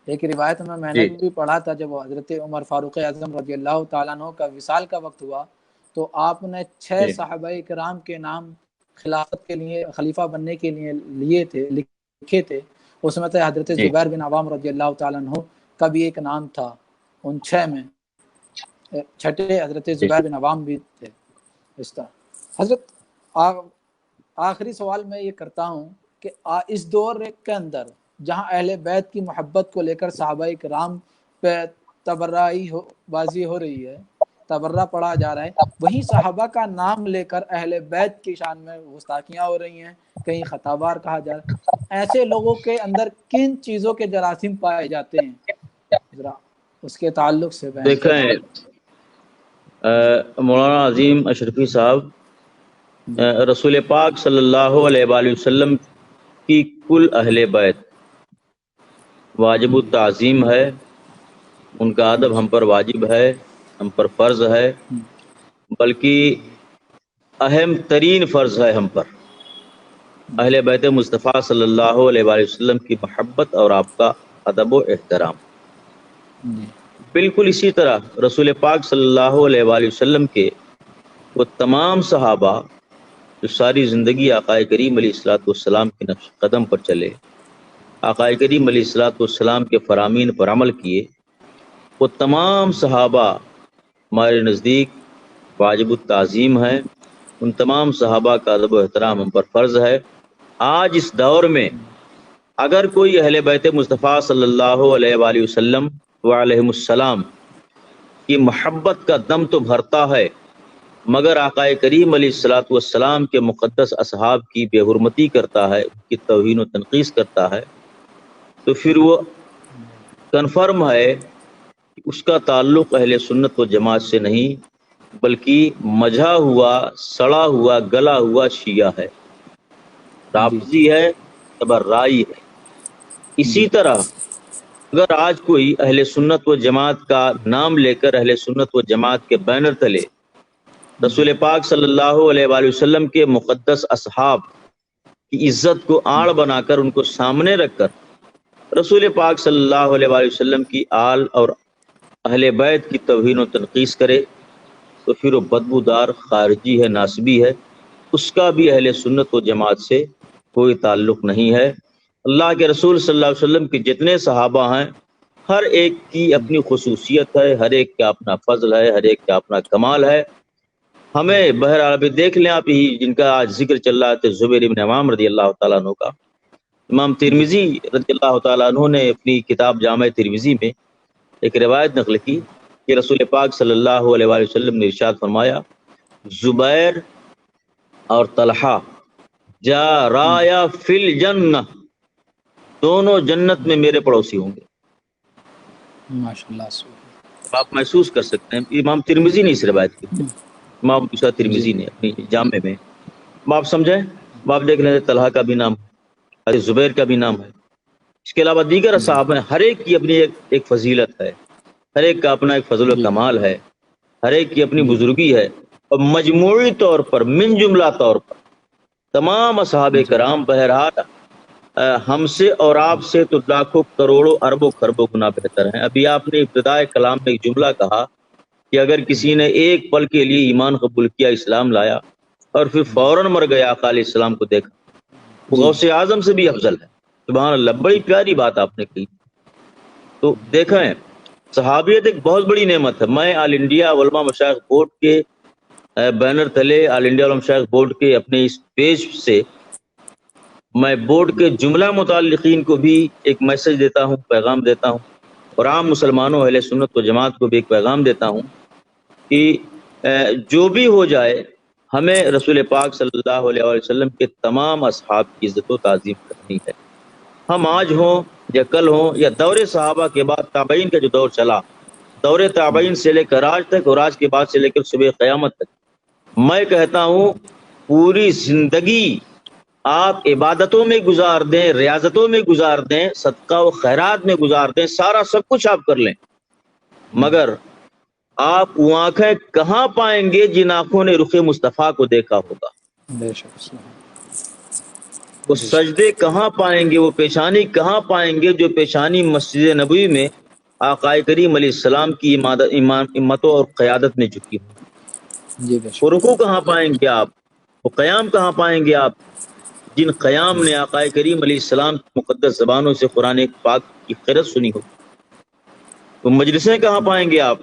ایک روایت میں نے بھی پڑھا تھا جب حضرت عمر فاروق اعظم رضی اللہ تعالیٰ عنہ کا وصال کا وقت ہوا تو آپ نے 6 صحابہ کرام کے نام خلافت کے لیے، خلیفہ بننے کے لیے لکھے تھے۔ اس میں تھے حضرت زبیر بن عوام رضی اللہ تعالیٰ عنہ کا بھی ایک نام تھا ان 6 میں، چھٹے حضرت زبیر بن عوام بھی تھے اس طرح۔ حضرت آخری سوال میں یہ کرتا ہوں کہ اس دور کے اندر جہاں اہل بیت کی محبت کو لے کر صحابہ کرام پہ تبرعی بازی ہو رہی ہے، تبرہ پڑھا جا رہا ہے، وہیں صحابہ کا نام لے کر اہل بیت کی شان میں گستاخیاں ہو رہی ہیں، کہیں خطابار کہا جا رہا ہے۔ ایسے لوگوں کے اندر کن چیزوں کے جراثیم پائے جاتے ہیں، ذرا اس کے تعلق سے بیان کریں۔ دیکھیں مولانا عظیم اشرفی صاحب، رسول پاک صلی اللہ علیہ وآلہ وسلم کی کل اہل بیت واجب التعظیم ہے، ان کا ادب ہم پر واجب ہے، ہم پر فرض ہے، بلکہ اہم ترین فرض ہے ہم پر اہل بیت مصطفیٰ صلی اللہ علیہ وآلہ وسلم کی محبت اور آپ کا ادب و احترام۔ بالکل اسی طرح رسول پاک صلی اللہ علیہ وآلہ وسلم کے وہ تمام صحابہ جو ساری زندگی آقا کریم علیہ الصلوۃ والسلام کے نقش قدم پر چلے، آقا کریم علیہ الصلوۃ والسلام کے فرامین پر عمل کیے، وہ تمام صحابہ ہمارے نزدیک واجب التعظیم ہیں، ان تمام صحابہ کا ادب و احترام ہم پر فرض ہے۔ آج اس دور میں اگر کوئی اہل بیت مصطفیٰ صلی اللہ علیہ وآلہ وسلم وعلیہم السلام کی محبت کا دم تو بھرتا ہے، مگر آقا کریم علیہ الصلوۃ والسلام کے مقدس اصحاب کی بے حرمتی کرتا ہے، ان کی توہین و تنقیص کرتا ہے، تو پھر وہ کنفرم ہے کہ اس کا تعلق اہل سنت و جماعت سے نہیں بلکہ مجھا ہوا، سڑا ہوا، گلا ہوا شیعہ ہے، رافضی ہے، تبرعی ہے۔ اسی طرح اگر آج کوئی اہل سنت و جماعت کا نام لے کر اہل سنت و جماعت کے بینر تلے رسول پاک صلی اللہ علیہ وآلہ وسلم کے مقدس اصحاب کی عزت کو آڑ بنا کر ان کو سامنے رکھ کر رسول پاک صلی اللہ علیہ وآلہ وسلم کی آل اور اہل بیت کی توہین و تنقیص کرے تو پھر وہ بدبودار خارجی ہے، ناسبی ہے، اس کا بھی اہل سنت و جماعت سے کوئی تعلق نہیں ہے۔ اللہ کے رسول صلی اللہ علیہ وسلم کے جتنے صحابہ ہیں ہر ایک کی اپنی خصوصیت ہے، ہر ایک کا اپنا فضل ہے، ہر ایک کا اپنا کمال ہے۔ ہمیں بہرحال ابھی دیکھ لیں آپ ہی جن کا آج ذکر چل رہا تھا، زبیر بن عوام رضی اللہ تعالیٰ عنہ کا، امام ترمذی رضی اللہ تعالیٰ عنہ نے اپنی کتاب جامع ترمذی میں ایک روایت نقل کی کہ رسول پاک صلی اللہ علیہ وآلہ وسلم نے ارشاد فرمایا، زبیر اور طلحہ جارایا فی الجنہ، دونوں جنت میں میرے پڑوسی ہوں گے۔ ماشاءاللہ، آپ محسوس کر سکتے ہیں امام ترمذی نے اس روایت کی، امام دوسرا ترمذی نے اپنی جامع میں، آپ سمجھیں، آپ دیکھ لیں طلحہ کا بھی نام ہے، زبیر کا بھی نام ہے، اس کے علاوہ دیگر صحابہ ہیں، ہر ایک کی اپنی ایک فضیلت ہے، ہر ایک کا اپنا ایک فضل و کمال ہے، ہر ایک کی اپنی بزرگی ہے، اور مجموعی طور پر من جملہ طور پر تمام اصحاب کرام بہرحال ہم سے اور آپ سے تو لاکھوں کروڑوں اربوں خربوں گنا بہتر ہیں۔ ابھی آپ نے ابتدائے کلام میں ایک جملہ کہا کہ اگر کسی نے ایک پل کے لیے ایمان قبول کیا، اسلام لایا اور پھر فوراً مر گیا، آقا علیہ السلام کو دیکھا، وہ غوث اعظم سے بھی افضل ہے۔ سبحان اللہ، بڑی پیاری بات آپ نے کہی۔ تو دیکھیں، صحابیت ایک بہت بڑی نعمت ہے۔ میں آل انڈیا علماء مشائخ بورڈ کے بینر تلے، آل انڈیا علماء مشائخ بورڈ کے اپنے اس پیج سے میں بورڈ کے جملہ متعلقین کو بھی ایک میسج دیتا ہوں، پیغام دیتا ہوں، اور عام مسلمانوں اہل سنت و جماعت کو بھی ایک پیغام دیتا ہوں کہ جو بھی ہو جائے ہمیں رسول پاک صلی اللہ علیہ وسلم کے تمام اصحاب کی عزت و تعظیم کرنی ہے۔ ہم آج ہوں یا کل ہوں یا دور صحابہ کے بعد تابعین کا جو دور چلا، دور تابعین سے لے کر آج تک اور آج کے بعد سے لے کر صبح قیامت تک، میں کہتا ہوں پوری زندگی آپ عبادتوں میں گزار دیں، ریاضتوں میں گزار دیں، صدقہ و خیرات میں گزار دیں، سارا سب کچھ آپ کر لیں، مگر آپ وہ آنکھیں کہاں پائیں گے جن آنکھوں نے رخ مصطفیٰ کو دیکھا ہوگا؟ بے شک، وہ سجدے کہاں پائیں گے، وہ پیشانی کہاں پائیں گے جو پیشانی مسجد نبوی میں آقا کریم علیہ السلام کی امتوں اور قیادت میں جھکی ہوئی؟ وہ رکوع کہاں پائیں گے آپ؟ وہ قیام کہاں پائیں گے آپ جن قیام نے آقا کریم علیہ السلام کی مقدس زبانوں سے قرآن پاک کی قرأت سنی ہو؟ وہ مجلسیں کہاں پائیں گے آپ؟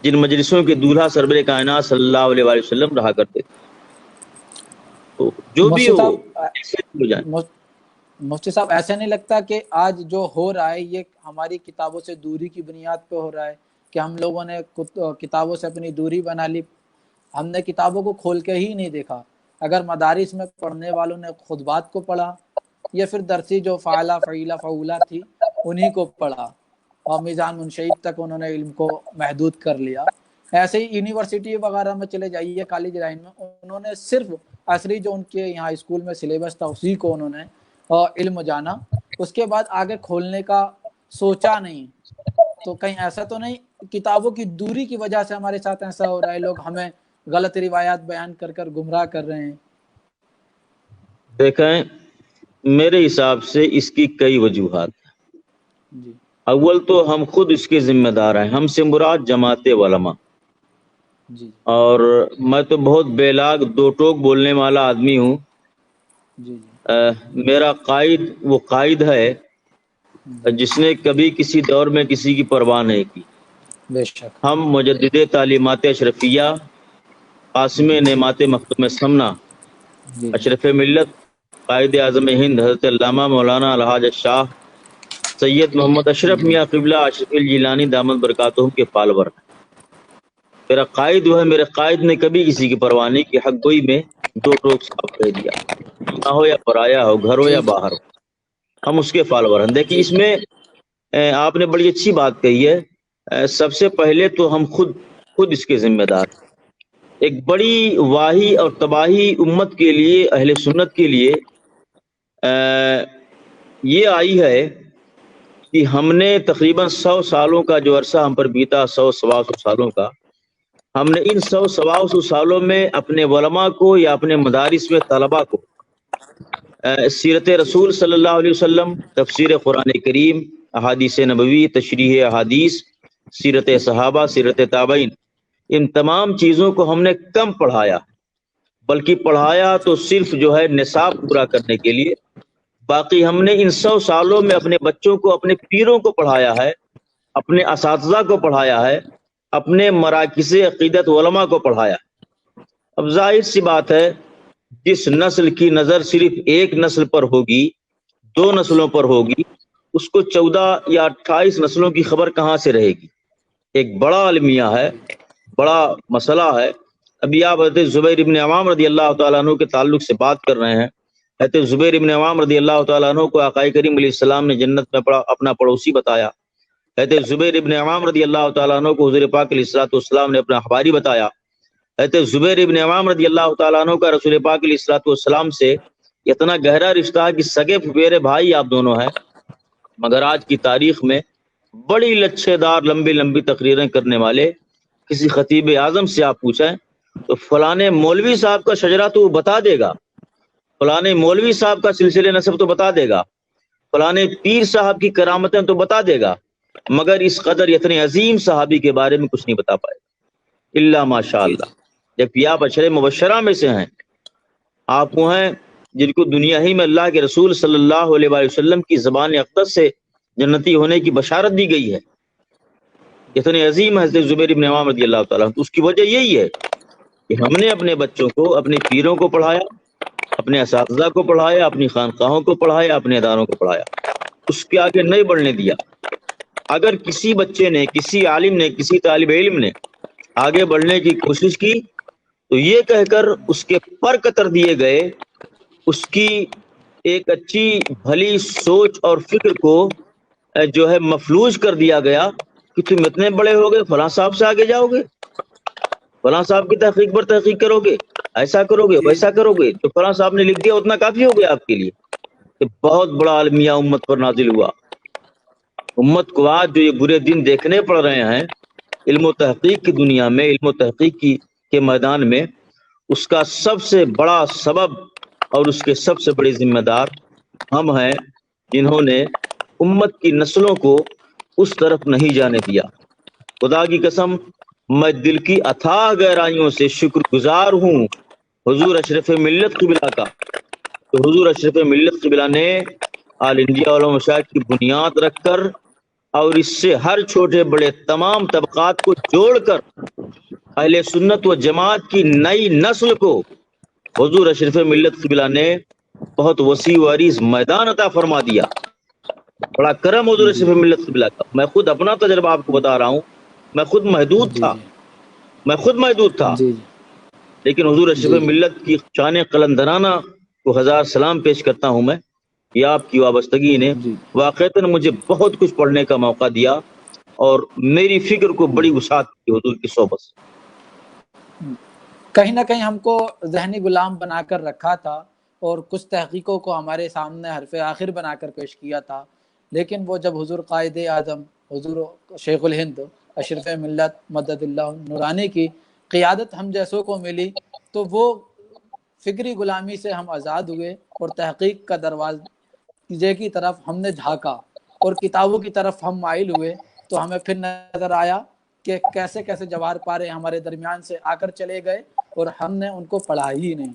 جن مجلسوں کے دولہا سرور کائنات صلی اللہ علیہ وآلہ وسلم رہا کرتے تھے. تو جو بھی مفتی ہو صاحب ایسے ہو جائیں. مفتی صاحب ایسا نہیں لگتا کہ آج جو ہو رہا ہے یہ ہماری کتابوں سے دوری کی بنیاد پہ ہو رہا ہے کہ ہم لوگوں نے کتابوں سے اپنی دوری بنا لی، ہم نے کتابوں کو کھول کے ہی نہیں دیکھا. اگر مدارس میں پڑھنے والوں نے خطبات کو پڑھا یا پھر درسی جو فعلہ فعیلہ فعولہ تھی انہی کو پڑھا اور میزان منشعب تک انہوں نے علم کو محدود کر لیا. ایسے ہی یونیورسٹی وغیرہ میں چلے جائیے، کالج لائن میں، انہوں نے صرف عصری جو ان کے یہاں اسکول میں سلیبس تھا اسی کو انہوں نے علم جانا، اس کے بعد آگے کھولنے کا سوچا نہیں. تو کہیں ایسا تو نہیں کتابوں کی دوری کی وجہ سے ہمارے ساتھ ایسا ہو رہا ہے، لوگ ہمیں غلط روایات بیان کر کر گمراہ کر رہے ہیں؟ دیکھیں میرے حساب سے اس کی کئی وجوہات ہیں. جی اول تو ہم خود اس کے ذمہ دار ہیں، ہم سے مراد جماعت علماء. جی اور میں تو بہت بے لاگ دو ٹوک بولنے والا آدمی ہوں. جی میرا قائد وہ قائد ہے جس نے کبھی کسی دور میں کسی کی پرواہ نہیں کی. بے شک. ہم مجدد تعلیمات اشرفیہ، قاسم نعمات مختوم سمنا، جی اشرف ملت، قائد اعظم ہند حضرت علامہ مولانا الحاج شاہ سید محمد اشرف میاں قبلہ اشرف الجیلانی دامت برکاتہم کے فالور ہیں. میرا قائد وہ ہے، میرے قائد نے کبھی کسی کی پرواہ نہیں کی، حق گوئی میں دو ٹوک صاف کہہ دیا، نہ ہو یا پرایا ہو، گھر ہو جی یا جی باہر ہو، ہم اس کے فالور ہیں. دیکھیے جی اس میں آپ نے بڑی اچھی بات کہی ہے. سب سے پہلے تو ہم خود اس کے ذمہ دار. ایک بڑی واہی اور تباہی امت کے لیے، اہل سنت کے لیے یہ آئی ہے کہ ہم نے تقریباً 100 سالوں کا جو عرصہ ہم پر بیتا، 100 سالوں کا، ہم نے ان 100 سالوں میں اپنے علماء کو یا اپنے مدارس میں طلباء کو سیرت رسول صلی اللہ علیہ وسلم، تفسیر قرآن کریم، احادیث نبوی، تشریح احادیث، سیرت صحابہ، سیرت تابعین، ان تمام چیزوں کو ہم نے کم پڑھایا. بلکہ پڑھایا تو صرف جو ہے نصاب پورا کرنے کے لیے. باقی ہم نے ان 100 سالوں میں اپنے بچوں کو، اپنے پیروں کو پڑھایا ہے، اپنے اساتذہ کو پڑھایا ہے، اپنے مراکز عقیدت علماء کو پڑھایا. اب ظاہر سی بات ہے جس نسل کی نظر صرف ایک نسل پر ہوگی، 2 نسلوں پر ہوگی، اس کو 14 یا 28 نسلوں کی خبر کہاں سے رہے گی؟ ایک بڑا المیہ ہے، بڑا مسئلہ ہے. ابھی آپ حضرت زبیر ابن عوام رضی اللہ تعالیٰ عنہ کے تعلق سے بات کر رہے ہیں. حضرت زبیر ابن عوام رضی اللہ تعالیٰ عنہ کو آقا کریم علیہ السلام نے جنت میں اپنا پڑوسی بتایا. حضرت زبیر ابن عوام رضی اللہ تعالیٰ عنہ کو حضور پاک علیہ السلام نے اپنا حواری بتایا. حضرت زبیر ابن عوام رضی اللہ تعالیٰ عنہ کا رسول پاک علیہ السلام سے اتنا گہرا رشتہ ہے کہ سگے پھپھیرے بھائی آپ دونوں ہیں. مگر آج کی تاریخ میں بڑی لچھے دار لمبی لمبی تقریریں کرنے والے کسی خطیب اعظم سے آپ پوچھیں تو فلانے مولوی صاحب کا شجرہ تو وہ بتا دے گا، فلانے مولوی صاحب کا سلسلے نسب تو بتا دے گا، فلانے پیر صاحب کی کرامتیں تو بتا دے گا، مگر اس قدر اتنے عظیم صحابی کے بارے میں کچھ نہیں بتا پائے گا الا ماشاء اللہ. جبکہ آپ اشرے مبشرہ میں سے ہیں، آپ وہ ہیں جن کو دنیا ہی میں اللہ کے رسول صلی اللہ علیہ وآلہ وسلم کی زبان اقدس سے جنتی ہونے کی بشارت دی گئی ہے. اتنے عظیم حضرت زبیر ابن عوام رضی اللہ تعالیٰ. اس کی وجہ یہی ہے کہ ہم نے اپنے بچوں کو، اپنے پیروں کو پڑھایا، اپنے اساتذہ کو پڑھایا، اپنی خانقاہوں کو پڑھایا، اپنے اداروں کو پڑھایا، اس کے آگے نہیں بڑھنے دیا. اگر کسی بچے نے، کسی عالم نے، کسی طالب علم نے آگے بڑھنے کی کوشش کی تو یہ کہہ کر اس کے پر قطر دیے گئے، اس کی ایک اچھی بھلی سوچ اور فکر کو جو ہے مفلوج کر دیا گیا کہ تم اتنے بڑے ہو گئے، فلاں صاحب سے آگے جاؤ گے، فلاں صاحب کی تحقیق پر تحقیق کرو گے، ایسا کرو گے، ویسا کرو گے، جو فلاں صاحب نے لکھ دیا اتنا کافی ہو گیا آپ کے لیے. کہ بہت بڑا المیہ امت پر نازل ہوا. امت کو آج جو یہ برے دن دیکھنے پڑ رہے ہیں علم و تحقیق کی دنیا میں، علم و تحقیق کے میدان میں، اس کا سب سے بڑا سبب اور اس کے سب سے بڑے ذمہ دار ہم ہیں، جنہوں نے امت کی نسلوں کو اس طرف نہیں جانے دیا. خدا کی قسم میں دل کی اتھاہ گہرائیوں سے شکر گزار ہوں حضور اشرف ملت قبلہ کا. تو حضور اشرف ملت قبلہ نے آل انڈیا علماء مشاہد کی بنیاد رکھ کر اور اس سے ہر چھوٹے بڑے تمام طبقات کو جوڑ کر اہل سنت و جماعت کی نئی نسل کو حضور اشرف ملت قبلہ نے بہت وسیع و عریض میدان عطا فرما دیا. بڑا کرم حضور جی اشرف ملت قبلہ کا. میں خود اپنا تجربہ آپ کو بتا رہا ہوں. میں خود محدود جی تھا جی جی لیکن حضور اشرف جی جی ملت کی شان قلندرانہ کو ہزار سلام پیش کرتا ہوں میں. یہ آپ کی وابستگی نے جی واقعتاً مجھے بہت کچھ پڑھنے کا موقع دیا اور میری فکر کو بڑی وسعت کی حضور کی صحبت سے. کہیں نہ کہیں ہم کو ذہنی غلام بنا کر رکھا تھا اور کچھ تحقیقوں کو ہمارے سامنے حرف آخر بنا کر پیش کیا تھا، لیکن وہ جب حضور قائد اعظم حضور شیخ الہند اشرف ملت مدد اللہ نورانی کی قیادت ہم جیسوں کو ملی تو وہ فکری غلامی سے ہم آزاد ہوئے اور تحقیق کا دروازے کی طرف ہم نے جھانکا اور کتابوں کی طرف ہم مائل ہوئے تو ہمیں پھر نظر آیا کہ کیسے کیسے جواہر پارے ہمارے درمیان سے آ کر چلے گئے اور ہم نے ان کو پڑھا ہی نہیں.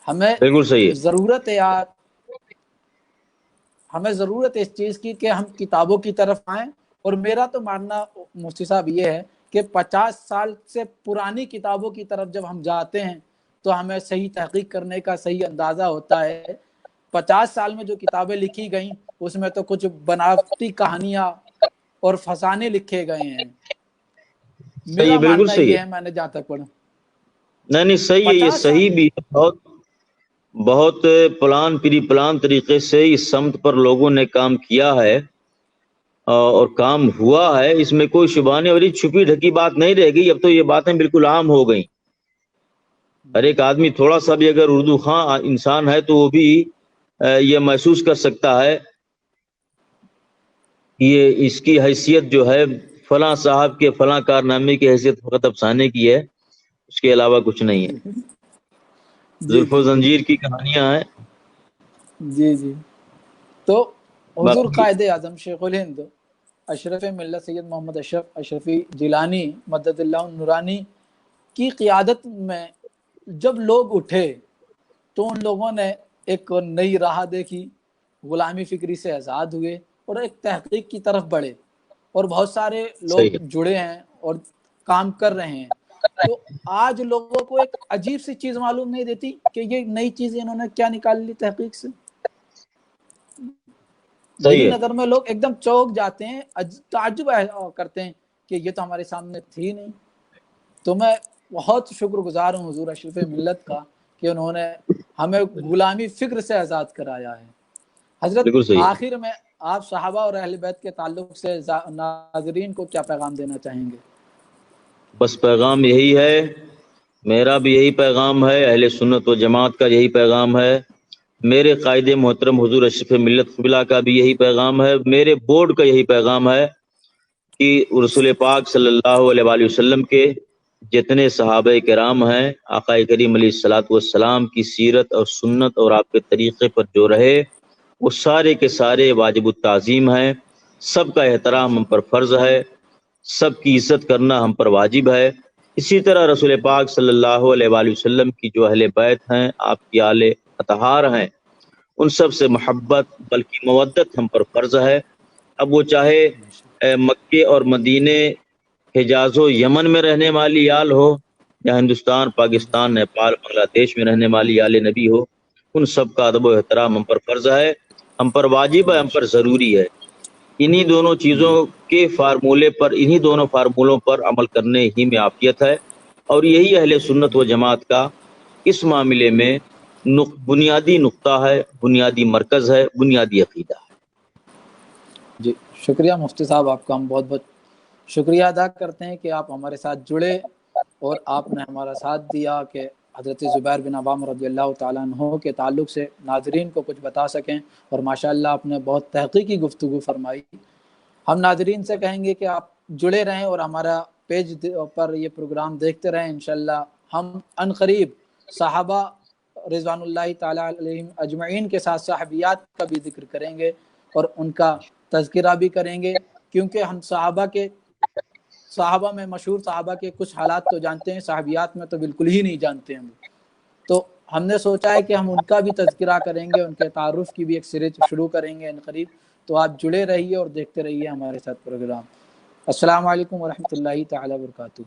ہمیں بالکل صحیح ہے. ضرورت ہے ہمیں ضرورت ہے اس چیز کی کہ ہم کتابوں کی طرف آئیں. اور میرا تو ماننا مفتی صاحب یہ ہے کہ 50 سال سے پرانی کتابوں کی طرف جب ہم جاتے ہیں تو ہمیں صحیح تحقیق کرنے کا صحیح اندازہ ہوتا ہے. 50 سال میں جو کتابیں لکھی گئیں اس میں تو کچھ بناوٹی کہانیاں اور فسانے لکھے گئے ہیں. صحیح ہے, میرا بالکل ماننا صحیح یہ ہے. ہے، میں نے جہاں تک پڑھا نہیں صحیح ہے, یہ 50 سال صحیح بھی ہے. بہت پلان طریقے سے اس سمت پر لوگوں نے کام کیا ہے اور کام ہوا ہے. اس میں کوئی شبہ نہیں اور یہ چھپی ڈھکی بات نہیں رہ گئی. اب تو یہ باتیں بالکل عام ہو گئیں. ہر ایک آدمی تھوڑا سا بھی اگر اردو خواں انسان ہے تو وہ بھی یہ محسوس کر سکتا ہے یہ اس کی حیثیت جو ہے فلاں صاحب کے فلاں کارنامے کی حیثیت فقط افسانے کی ہے, اس کے علاوہ کچھ نہیں ہے. جی زلف و جی زنجیر کی کہانیاں ہیں. جی جی تو حضور باقی قائد اعظم شیخ الہند اشرف ملت سید محمد اشرف اشرفی جیلانی مدد اللہ نورانی کی قیادت میں جب لوگ اٹھے تو ان لوگوں نے ایک نئی راہ دیکھی, غلامی فکری سے آزاد ہوئے اور ایک تحقیق کی طرف بڑھے اور بہت سارے لوگ صحیح ہے. جڑے ہیں اور کام کر رہے ہیں. تو آج لوگوں کو ایک عجیب سی چیز معلوم نہیں دیتی کہ یہ نئی چیزیں انہوں نے کیا نکال لی تحقیق سے. میری صحیح ہے. نظر میں لوگ ایک دم چوک جاتے ہیں, تعجب کرتے ہیں کہ یہ تو ہمارے سامنے تھی نہیں. تو میں بہت شکر گزار ہوں حضور اشرف ملت کا کہ انہوں نے ہمیں غلامی فکر سے آزاد کرایا ہے. حضرت بالکل صحیح ہے. آخر میں آپ صحابہ اور اہل بیت کے تعلق سے ناظرین کو کیا پیغام دینا چاہیں گے؟ بس پیغام یہی ہے, میرا بھی یہی پیغام ہے, اہل سنت و جماعت کا یہی پیغام ہے, میرے قائد محترم حضور اشرف ملت قبلہ کا بھی یہی پیغام ہے, میرے بورڈ کا یہی پیغام ہے کہ رسول پاک صلی اللہ علیہ وآلہ وسلم کے جتنے صحابہ کرام ہیں, آقا کریم علیہ الصلوۃ والسلام کی سیرت اور سنت اور آپ کے طریقے پر جو رہے وہ سارے کے سارے واجب التعظیم ہیں. سب کا احترام ہم پر فرض ہے, سب کی عزت کرنا ہم پر واجب ہے. اسی طرح رسول پاک صلی اللہ علیہ وآلہ وسلم کی جو اہل بیت ہیں, آپ کی آل اطہار ہیں, ان سب سے محبت بلکہ مودت ہم پر فرض ہے. اب وہ چاہے مکے اور مدینے حجاز و یمن میں رہنے والی آل ہو یا ہندوستان پاکستان نیپال بنگلہ دیش میں رہنے والی آل نبی ہو, ان سب کا ادب و احترام ہم پر فرض ہے, ہم پر واجب ہے, ہم پر ضروری ہے. انہی دونوں چیزوں کے فارمولے پر, انہی دونوں فارمولوں پر عمل کرنے ہی میں عافیت ہے. اور یہی اہل سنت و جماعت کا اس معاملے میں بنیادی نقطہ ہے, بنیادی مرکز ہے, بنیادی عقیدہ ہے. جی شکریہ مفتی صاحب, آپ کا ہم بہت بہت شکریہ ادا کرتے ہیں کہ آپ ہمارے ساتھ جڑے اور آپ نے ہمارا ساتھ دیا کہ حضرت زبیر بن عوام رضی اللہ تعالیٰ عنہ کے تعلق سے ناظرین کو کچھ بتا سکیں. اور ماشاءاللہ آپ نے بہت تحقیقی گفتگو فرمائی. ہم ناظرین سے کہیں گے کہ آپ جڑے رہیں اور ہمارا پیج پر یہ پروگرام دیکھتے رہیں. انشاءاللہ ہم عنقریب صحابہ رضوان اللہ تعالیٰ علیہم اجمعین کے ساتھ صحابیات کا بھی ذکر کریں گے اور ان کا تذکرہ بھی کریں گے, کیونکہ ہم صحابہ میں مشہور صحابہ کے کچھ حالات تو جانتے ہیں, صحابیات میں تو بالکل ہی نہیں جانتے ہم. تو ہم نے سوچا ہے کہ ہم ان کا بھی تذکرہ کریں گے, ان کے تعارف کی بھی ایک سیریز شروع کریں گے ان قریب. تو آپ جڑے رہیے اور دیکھتے رہیے ہمارے ساتھ پروگرام۔ السلام علیکم ورحمۃ اللہ تعالی وبرکاتہ۔